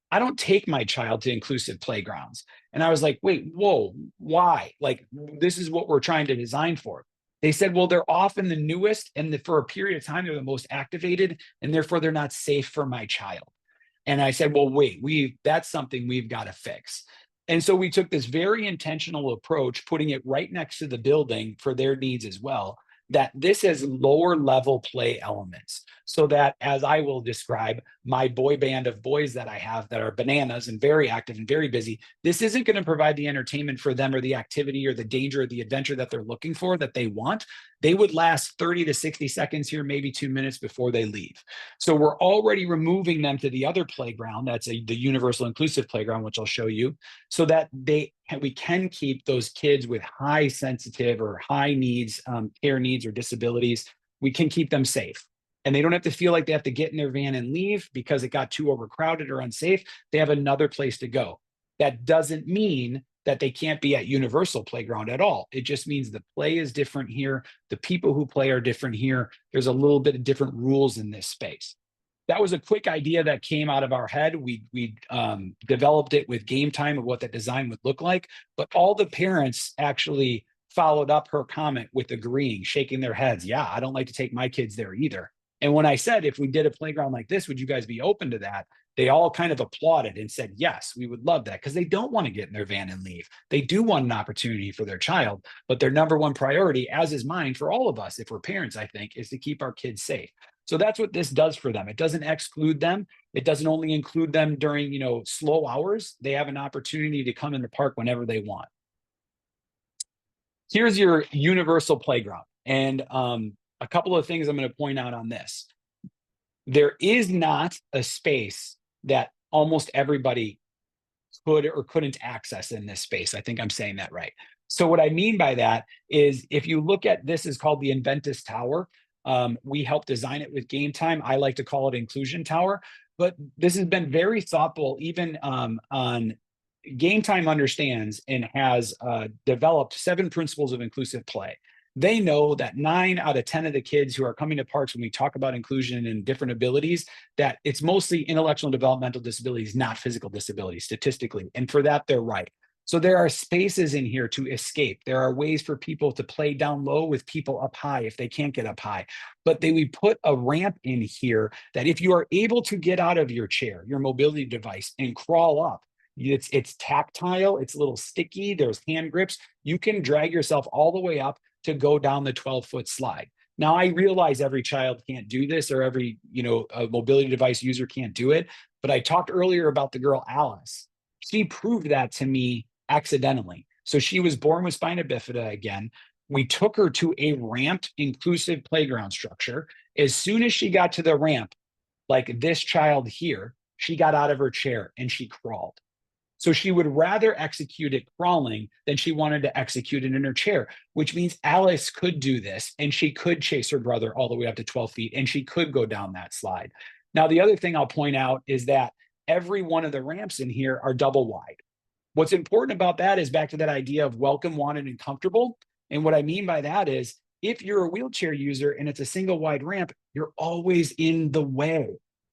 I don't take my child to inclusive playgrounds. And I was like, wait, whoa, why? Like, this is what we're trying to design for. They said, well, they're often the newest, and for a period of time, they're the most activated, and therefore they're not safe for my child. And I said, well, wait, that's something we've got to fix. And so we took this very intentional approach, putting it right next to the building for their needs as well, that this has lower level play elements, so that, as I will describe, my boy band of boys that I have that are bananas and very active and very busy, this isn't going to provide the entertainment for them, or the activity or the danger or the adventure that they're looking for, that they want. They would last 30 to 60 seconds here, maybe 2 minutes before they leave. So we're already removing them to the other playground. That's the universal inclusive playground, which I'll show you, so that we can keep those kids with high sensitive or high needs, care needs or disabilities. We can keep them safe. And they don't have to feel like they have to get in their van and leave because it got too overcrowded or unsafe. They have another place to go. That doesn't mean that they can't be at Universal Playground at all. It just means the play is different here. The people who play are different here. There's a little bit of different rules in this space. That was a quick idea that came out of our head. We developed it with game time of what that design would look like, but all the parents actually followed up her comment with agreeing, shaking their heads. Yeah, I don't like to take my kids there either. And when I said, if we did a playground like this, would you guys be open to that? They all kind of applauded and said, yes, we would love that, because they don't want to get in their van and leave. They do want an opportunity for their child, but their number one priority, as is mine for all of us, if we're parents, I think, is to keep our kids safe. So that's what this does for them. It doesn't exclude them. It doesn't only include them during, slow hours. They have an opportunity to come in the park whenever they want. Here's your universal playground. And a couple of things I'm going to point out on this. There is not a space that almost everybody could or couldn't access in this space. I think I'm saying that right. So what I mean by that is, if you look at this, is called the Inventus Tower. We helped design it with Game Time. I like to call it Inclusion Tower, but this has been very thoughtful, even on Game Time understands and has developed 7 principles of inclusive play. They know that 9 out of 10 of the kids who are coming to parks, when we talk about inclusion and different abilities, that it's mostly intellectual and developmental disabilities, not physical disabilities, statistically. And for that, they're right. So there are spaces in here to escape. There are ways for people to play down low with people up high if they can't get up high. But we put a ramp in here that if you are able to get out of your chair, your mobility device, and crawl up, it's tactile, it's a little sticky, there's hand grips. You can drag yourself all the way up to go down the 12-foot slide. Now, I realize every child can't do this, or every a mobility device user can't do it. But I talked earlier about the girl Alice. She proved that to me accidentally. So she was born with spina bifida again. We took her to a ramped inclusive playground structure. As soon as she got to the ramp, like this child here, she got out of her chair and she crawled. So she would rather execute it crawling than she wanted to execute it in her chair, which means Alice could do this, and she could chase her brother all the way up to 12 feet, and she could go down that slide. Now, the other thing I'll point out is that every one of the ramps in here are double wide. What's important about that is back to that idea of welcome, wanted, and comfortable. And what I mean by that is if you're a wheelchair user and it's a single wide ramp, you're always in the way.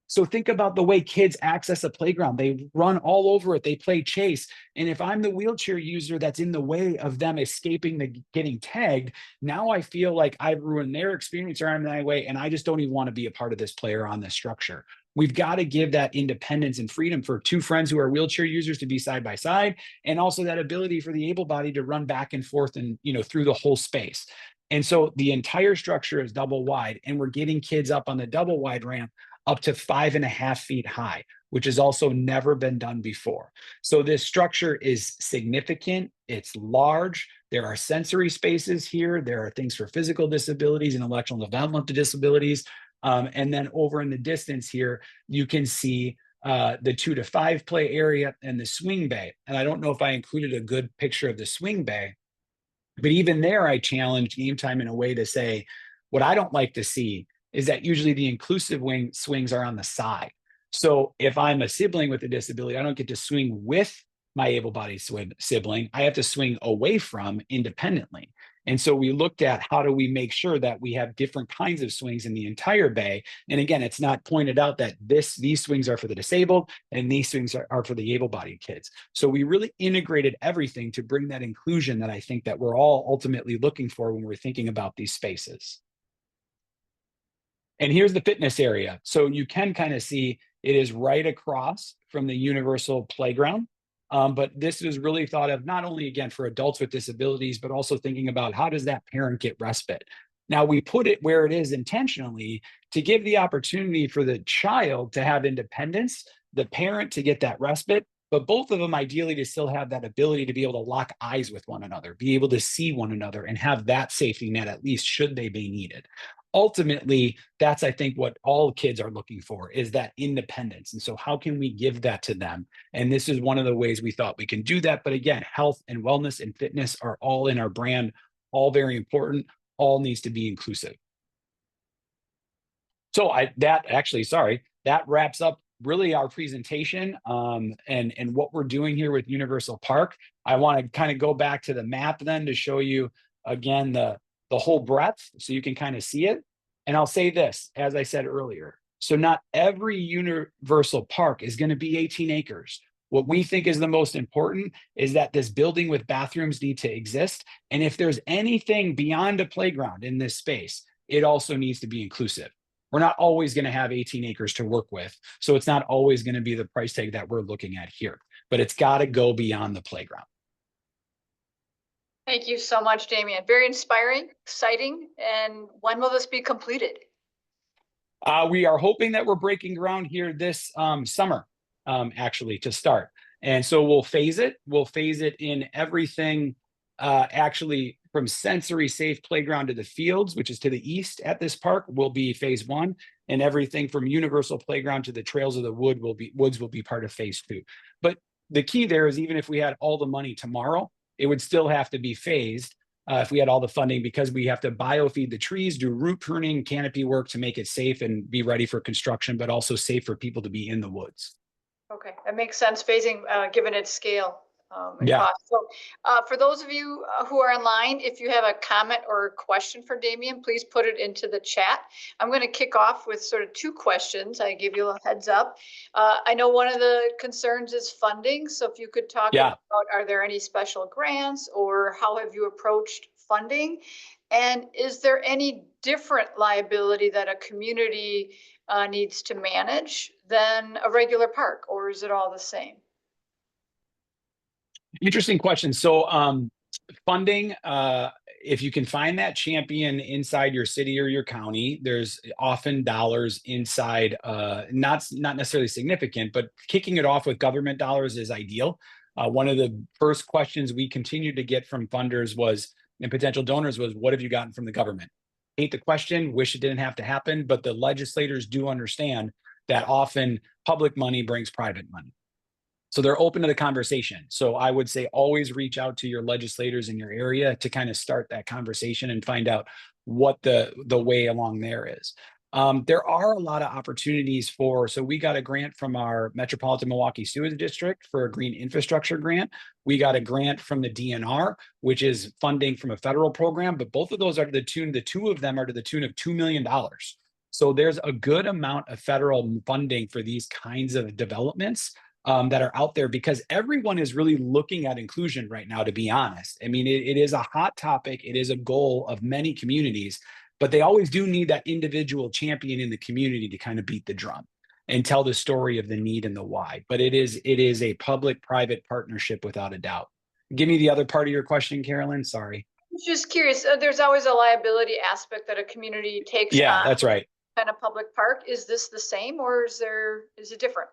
So think about the way kids access a playground. They run all over it. They play chase. And if I'm the wheelchair user that's in the way of them escaping the getting tagged, now I feel like I've ruined their experience or I'm in that way. And I just don't even want to be a part of this play or on this structure. We've got to give that independence and freedom for two friends who are wheelchair users to be side by side, and also that ability for the able-bodied to run back and forth and, through the whole space. And so the entire structure is double wide, and we're getting kids up on the double wide ramp up to 5.5 feet high, which has also never been done before. So this structure is significant. It's large. There are sensory spaces here. There are things for physical disabilities and intellectual and developmental disabilities. And then over in the distance here, you can see the 2 to 5 play area and the swing bay. And I don't know if I included a good picture of the swing bay, but even there, I challenge Game Time in a way to say, what I don't like to see is that usually the inclusive wing swings are on the side. So if I'm a sibling with a disability, I don't get to swing with my able-bodied sibling. I have to swing away from independently. And so we looked at how do we make sure that we have different kinds of swings in the entire bay. And again, it's not pointed out that these swings are for the disabled and these swings are for the able-bodied kids. So we really integrated everything to bring that inclusion that I think that we're all ultimately looking for when we're thinking about these spaces. And here's the fitness area. So you can kind of see it is right across from the universal playground. But this is really thought of not only, again, for adults with disabilities, but also thinking about how does that parent get respite? Now, we put it where it is intentionally to give the opportunity for the child to have independence, the parent to get that respite, but both of them ideally to still have that ability to be able to lock eyes with one another, be able to see one another and have that safety net, at least should they be needed. Ultimately, that's, I think, what all kids are looking for is that independence. And so how can we give that to them? And this is one of the ways we thought we can do that. But again, health and wellness and fitness are all in our brand, all very important, all needs to be inclusive. So that wraps up really our presentation and what we're doing here with Universal Park. I want to kind of go back to the map then to show you again the whole breadth so you can kind of see it. And I'll say this, as I said earlier, so not every Universal Park is going to be 18 acres. What we think is the most important is that this building with bathrooms need to exist. And if there's anything beyond a playground in this space, it also needs to be inclusive. We're not always going to have 18 acres to work with. So it's not always going to be the price tag that we're looking at here, but it's got to go beyond the playground. Thank you so much, Damian. Very inspiring, exciting. And when will this be completed? We are hoping that we're breaking ground here this summer, actually, to start. And so we'll phase it. We'll phase it in everything, actually, from sensory safe playground to the fields, which is to the east at this park, will be phase 1. And everything from universal playground to the trails of the woods will be part of phase 2. But the key there is even if we had all the money tomorrow, it would still have to be phased if we had all the funding, because we have to biofeed the trees, do root pruning, canopy work to make it safe and be ready for construction, but also safe for people to be in the woods. Okay, that makes sense, phasing, given its scale and Yeah. cost. So for those of you who are online, if you have a comment or a question for Damian, please put it into the chat. I'm going to kick off with sort of 2 questions. I give you a heads up. I know one of the concerns is funding. So if you could talk about, are there any special grants or how have you approached funding? And is there any different liability that a community needs to manage than a regular park, or is it all the same? Interesting question. So funding, if you can find that champion inside your city or your county, there's often dollars inside, not necessarily significant, but kicking it off with government dollars is ideal. One of the first questions we continued to get from funders and potential donors was, what have you gotten from the government? Hate the question, wish it didn't have to happen, but the legislators do understand that often public money brings private money. So they're open to the conversation. So I would say always reach out to your legislators in your area to kind of start that conversation and find out what the way along there is. There are a lot of opportunities so we got a grant from our Metropolitan Milwaukee Sewage District for a green infrastructure grant. We got a grant from the DNR, which is funding from a federal program, but both of those are to the two of them are to the tune of $2 million. So there's a good amount of federal funding for these kinds of developments that are out there, because everyone is really looking at inclusion right now, to be honest. I mean, it is a hot topic. It is a goal of many communities, but they always do need that individual champion in the community to kind of beat the drum and tell the story of the need and the why. But it is a public-private partnership without a doubt. Give me the other part of your question, Carolyn. Sorry. Just curious, there's always a liability aspect that a community takes Yeah, on that's right. kind of public park. Is this the same, or is it different?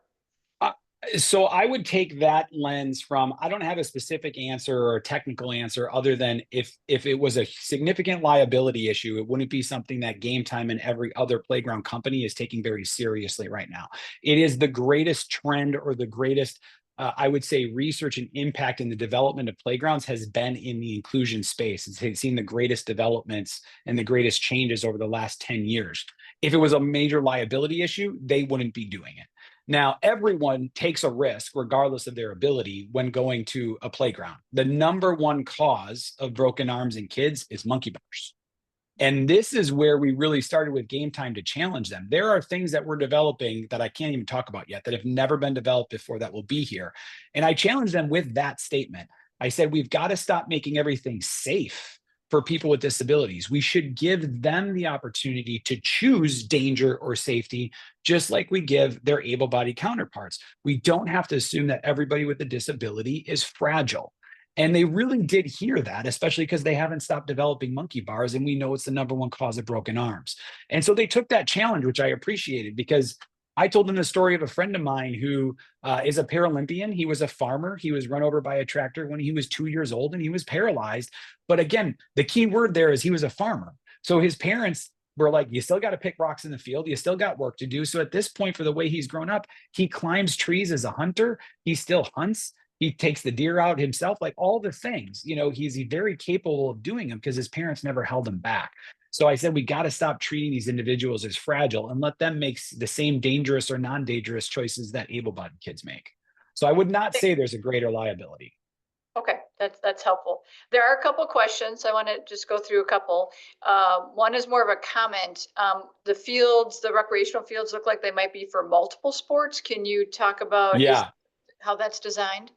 So I would take that lens from, I don't have a specific answer or a technical answer other than if it was a significant liability issue, it wouldn't be something that Game Time and every other playground company is taking very seriously right now. It is the greatest trend, or the greatest, I would say, research and impact in the development of playgrounds has been in the inclusion space. It's seen the greatest developments and the greatest changes over the last 10 years. If it was a major liability issue, they wouldn't be doing it. Now, everyone takes a risk regardless of their ability when going to a playground. The number one cause of broken arms in kids is monkey bars. And this is where we really started with Game Time to challenge them. There are things that we're developing that I can't even talk about yet that have never been developed before that will be here. And I challenged them with that statement. I said, we've got to stop making everything safe for people with disabilities. We should give them the opportunity to choose danger or safety, just like we give their able-bodied counterparts. We don't have to assume that everybody with a disability is fragile. And they really did hear that, especially because they haven't stopped developing monkey bars, and we know it's the number one cause of broken arms. And so they took that challenge, which I appreciated, because I told them the story of a friend of mine who is a Paralympian. He was a farmer. He was run over by a tractor when he was 2 years old, and he was paralyzed. But again, the key word there is he was a farmer. So his parents were like, you still got to pick rocks in the field. You still got work to do. So at this point, for the way he's grown up, he climbs trees as a hunter. He still hunts. He takes the deer out himself, like all the things, he's very capable of doing them because his parents never held him back. So I said, we got to stop treating these individuals as fragile and let them make the same dangerous or non-dangerous choices that able-bodied kids make. So I would not say there's a greater liability. Okay, that's helpful. There are a couple questions. I want to just go through a couple. One is more of a comment. The recreational fields look like they might be for multiple sports. Can you talk about how that's designed?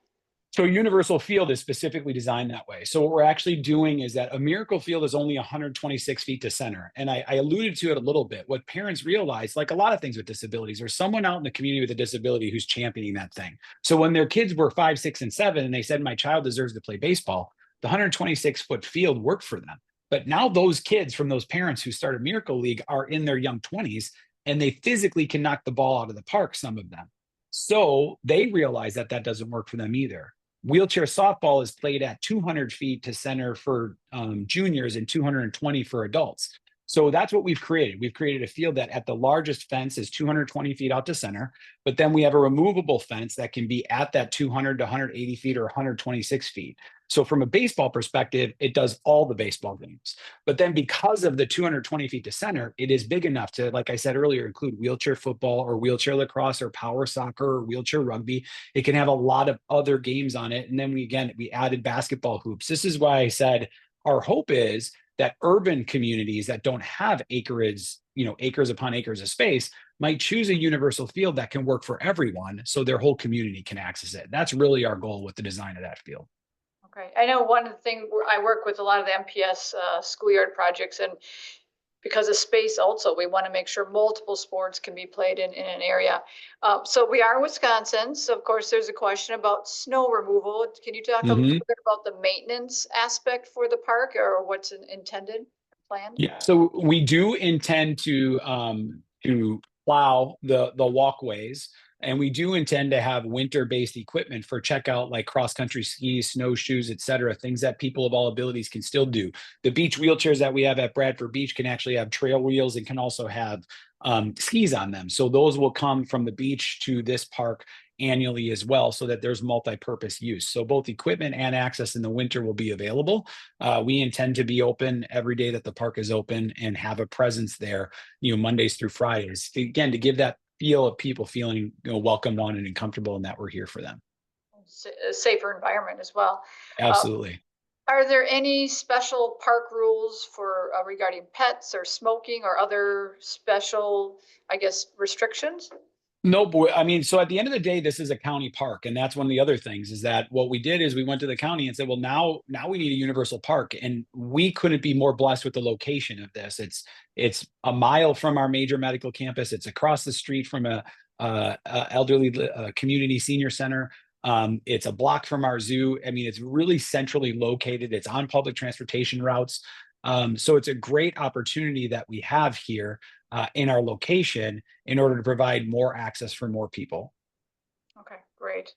So Universal Field is specifically designed that way. So what we're actually doing is that a Miracle Field is only 126 feet to center. And I alluded to it a little bit. What parents realize, like a lot of things with disabilities, there's someone out in the community with a disability who's championing that thing. So when their kids were 5, 6, and 7, and they said, my child deserves to play baseball, the 126-foot field worked for them. But now those kids from those parents who started Miracle League are in their young 20s, and they physically can knock the ball out of the park, some of them. So they realize that doesn't work for them either. Wheelchair softball is played at 200 feet to center for juniors and 220 for adults. So that's what we've created. We've created a field that at the largest fence is 220 feet out to center, but then we have a removable fence that can be at that 200 to 180 feet or 126 feet. So from a baseball perspective, it does all the baseball games. But then because of the 220 feet to center, it is big enough to, like I said earlier, include wheelchair football or wheelchair lacrosse or power soccer or wheelchair rugby. It can have a lot of other games on it. And then we added basketball hoops. This is why I said our hope is that urban communities that don't have acreage, acres upon acres of space, might choose a universal field that can work for everyone so their whole community can access it. That's really our goal with the design of that field. Okay, I know one thing I work with a lot of the MPS schoolyard projects, and because of space also, we want to make sure multiple sports can be played in an area. So we are in Wisconsin. So of course there's a question about snow removal. Can you talk a little bit about the maintenance aspect for the park, or what's intended, planned? Yeah, so we do intend to plow the walkways, and we do intend to have winter-based equipment for checkout, like cross-country skis, snowshoes, et cetera, things that people of all abilities can still do. The beach wheelchairs that we have at Bradford Beach can actually have trail wheels and can also have skis on them. So those will come from the beach to this park annually as well, so that there's multi-purpose use. So both equipment and access in the winter will be available. We intend to be open every day that the park is open and have a presence there, Mondays through Fridays. Again, to give that feel of people feeling, welcome, wanted, and comfortable, and that we're here for them. A safer environment as well. Absolutely. Are there any special park rules for regarding pets or smoking or other special, I guess, restrictions? No, boy. I mean, so at the end of the day, this is a county park, and that's one of the other things is that what we did is we went to the county and said, well, now we need a universal park, and we couldn't be more blessed with the location of this. It's a mile from our major medical campus. It's across the street from a elderly community senior center. It's a block from our zoo. I mean, it's really centrally located. It's on public transportation routes. So it's a great opportunity that we have here in our location in order to provide more access for more people. Okay, great.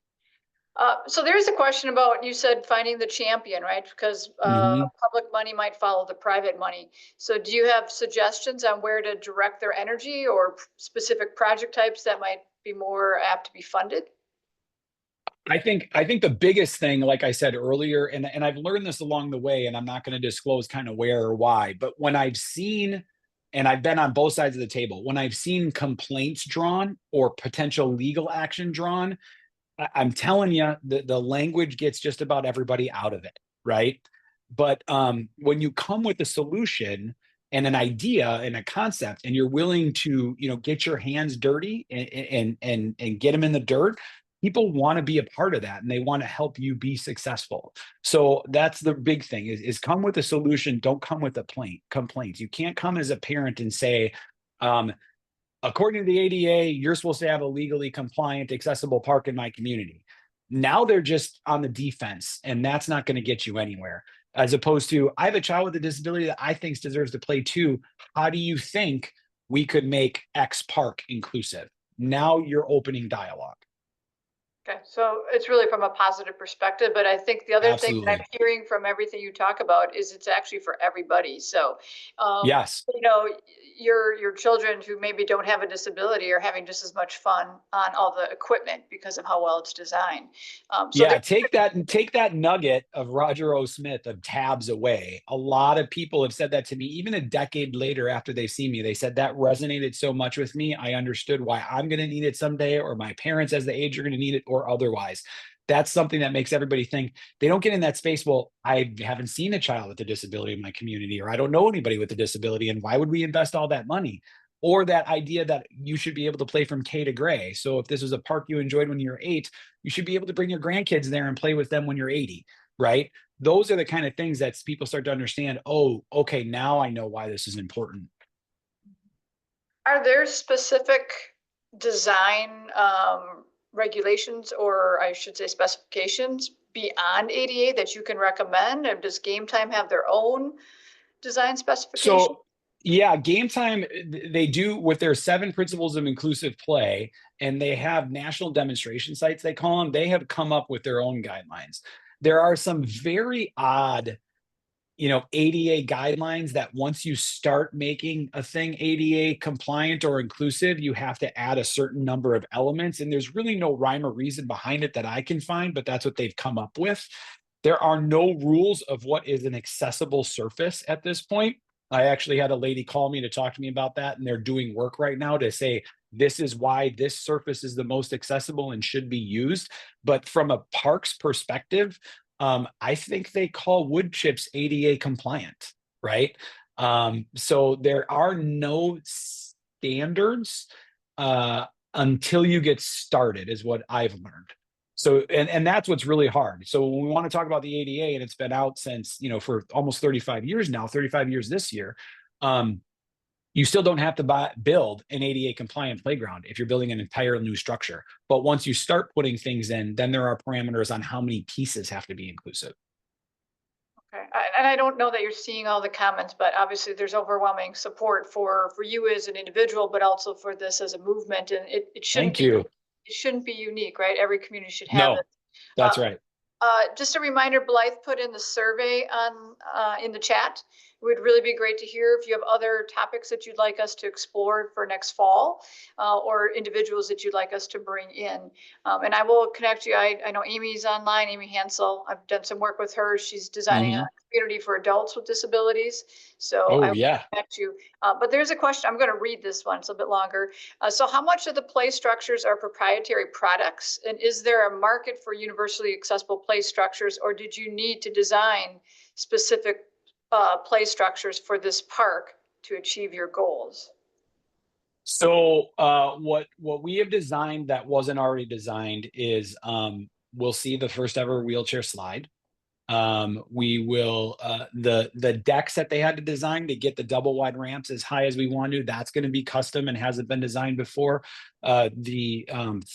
So there's a question about, you said finding the champion, right? Because Mhm. public money might follow the private money. So do you have suggestions on where to direct their energy or specific project types that might be more apt to be funded? I think the biggest thing, like I said earlier, and I've learned this along the way, and I'm not going to disclose kind of where or why, but when I've seen, and I've been on both sides of the table, when I've seen complaints drawn or potential legal action drawn, I'm telling you, the language gets just about everybody out of it, right? But when you come with a solution and an idea and a concept, and you're willing to, get your hands dirty and get them in the dirt, people want to be a part of that and they want to help you be successful. So that's the big thing: is come with a solution. Don't come with a complaint. You can't come as a parent and say, um, according to the ADA, you're supposed to have a legally compliant, accessible park in my community. Now they're just on the defense, and that's not going to get you anywhere. As opposed to, I have a child with a disability that I think deserves to play too. How do you think we could make X park inclusive? Now you're opening dialogue. Okay, so it's really from a positive perspective, but I think the other thing that I'm Absolutely. hearing from everything you talk about is it's actually for everybody. So, um, Yes. you know, your children who maybe don't have a disability are having just as much fun on all the equipment because of how well it's designed. So there, Yeah, take that nugget of Roger O. Smith of tabs away. A lot of people have said that to me, even a decade later after they see me. They said that resonated so much with me. I understood why I'm going to need it someday, or my parents as the age are going to need it, or otherwise. That's something that makes everybody think. They don't get in that space. Well, I haven't seen a child with a disability in my community, or I don't know anybody with a disability, and why would we invest all that money? Or that idea that you should be able to play from K to gray. So if this was a park you enjoyed when you were 8, you should be able to bring your grandkids there and play with them when you're 80, right? Those are the kind of things that people start to understand. Oh, okay, now I know why this is important. are there specific design regulations, or I should say specifications beyond ADA that you can recommend? And does Game Time have their own design specifications? So, yeah, Game Time, they do with their 7 principles of inclusive play, and they have national demonstration sites, they call them. They have come up with their own guidelines. There are some very odd, ADA guidelines that once you start making a thing ADA compliant or inclusive, you have to add a certain number of elements. And there's really no rhyme or reason behind it that I can find, but that's what they've come up with. There are no rules of what is an accessible surface at this point. I actually had a lady call me to talk to me about that, and they're doing work right now to say this is why this surface is the most accessible and should be used. But from a park's perspective, I think they call wood chips ADA compliant, right? So there are no standards uh, until you get started, is what I've learned. So, and that's what's really hard. So when we want to talk about the ADA, and it's been out since, for almost 35 years now, 35 years this year, you still don't have to build an ADA compliant playground if you're building an entire new structure. But once you start putting things in, then there are parameters on how many pieces have to be inclusive. Okay, and I don't know that you're seeing all the comments, but obviously there's overwhelming support for you as an individual, but also for this as a movement, and it shouldn't Thank be you. it shouldn't be unique, right? Every community should have No, it. Uh, that's right. just a reminder, Blythe put in the survey on in the chat. It would really be great to hear if you have other topics that you'd like us to explore for next fall, or individuals that you'd like us to bring in. And I will connect you. I know Amy's online, Amy Hansel. I've done some work with her. She's designing a community for adults with disabilities. So I Oh will yeah. connect you. But there's a question. I'm going to read this one. It's a bit longer. So how much of the play structures are proprietary products? And is there a market for universally accessible play structures, or did you need to design specific play structures for this park to achieve your goals? So what we have designed that wasn't already designed is we'll see the first ever wheelchair slide. We will the decks that they had to design to get the double wide ramps as high as we want to, that's going to be custom and hasn't been designed before. The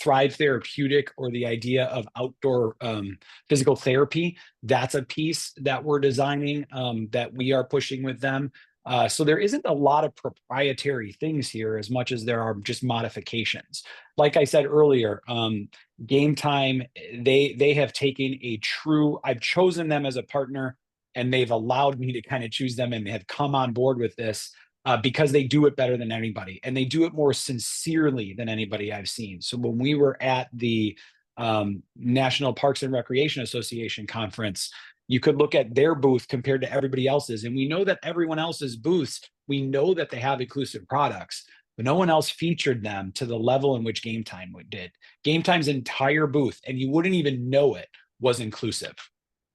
Thrive Therapeutic, or the idea of outdoor physical therapy, that's a piece that we're designing, that we are pushing with them. So there isn't a lot of proprietary things here as much as there are just modifications. Like I said earlier, Game Time, they have taken a true, I've chosen them as a partner, and they've allowed me to kind of choose them, and they have come on board with this because they do it better than anybody, and they do it more sincerely than anybody I've seen. So when we were at the National Parks and Recreation Association conference, you could look at their booth compared to everybody else's, and we know that everyone else's booths, we know that they have inclusive products, but no one else featured them to the level in which Game Time did. Game Time's entire booth, and you wouldn't even know it, was inclusive.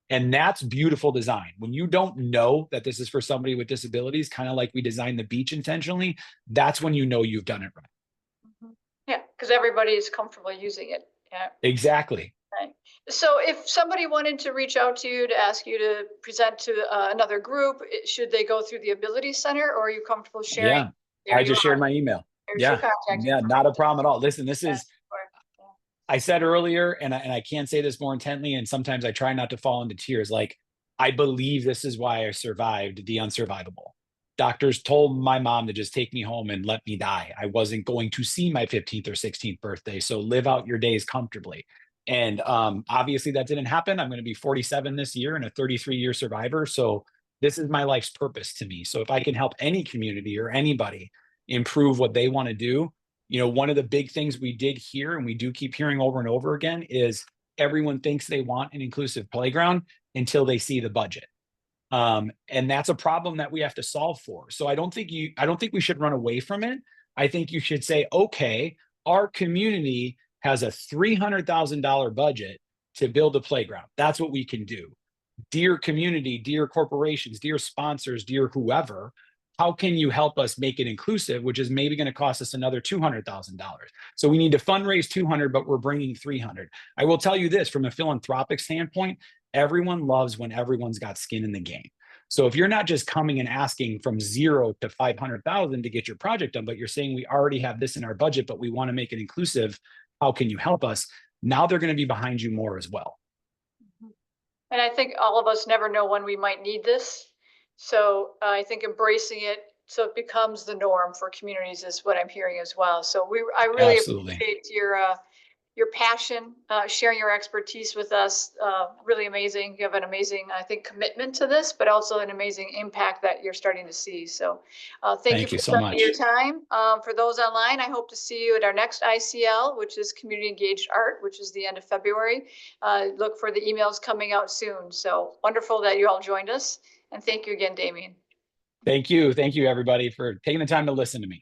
And that's beautiful design. When you don't know that this is for somebody with disabilities, kind of like we designed the beach intentionally, that's when you know you've done it right. Yeah, because everybody is comfortable using it. Yeah. Exactly. Right. So if somebody wanted to reach out to you to ask you to present to another group, should they go through the Ability Center, or are you comfortable sharing? Yeah. There I you just are. shared my email. There's your Yeah. contact Yeah. information. Not a problem at all. Listen, this Yeah, is, sure. Yeah. I said earlier, and I can't say this more intently, and sometimes I try not to fall into tears. Like, I believe this is why I survived the unsurvivable. Doctors told my mom to just take me home and let me die. I wasn't going to see my 15th or 16th birthday. So live out your days comfortably. And obviously that didn't happen. I'm going to be 47 this year and a 33-year survivor. So this is my life's purpose to me. So if I can help any community or anybody improve what they want to do, you know, one of the big things we did here, and we do keep hearing over and over again, is everyone thinks they want an inclusive playground until they see the budget. And that's a problem that we have to solve for. So I don't think we should run away from it. I think you should say, okay, our community has a $300,000 budget to build a playground. That's what we can do. Dear community, dear corporations, dear sponsors, dear whoever, how can you help us make it inclusive, which is maybe going to cost us another $200,000. So we need to fundraise 200, but we're bringing 300. I will tell you this, from a philanthropic standpoint, everyone loves when everyone's got skin in the game. So if you're not just coming and asking from 0 to 500,000 to get your project done, but you're saying we already have this in our budget, but we want to make it inclusive, how can you help us? Now they're going to be behind you more as well. And I think all of us never know when we might need this. So I think embracing it so it becomes the norm for communities is what I'm hearing as well. So I really Absolutely. appreciate your passion, sharing your expertise with us. Really amazing. You have an amazing, I think, commitment to this, but also an amazing impact that you're starting to see. So thank you Thank for you so spending your much. time. For those online, I hope to see you at our next ICL, which is Community Engaged Art, which is the end of February. Look for the emails coming out soon. So wonderful that you all joined us. And thank you again, Damian. Thank you. Thank you, everybody, for taking the time to listen to me.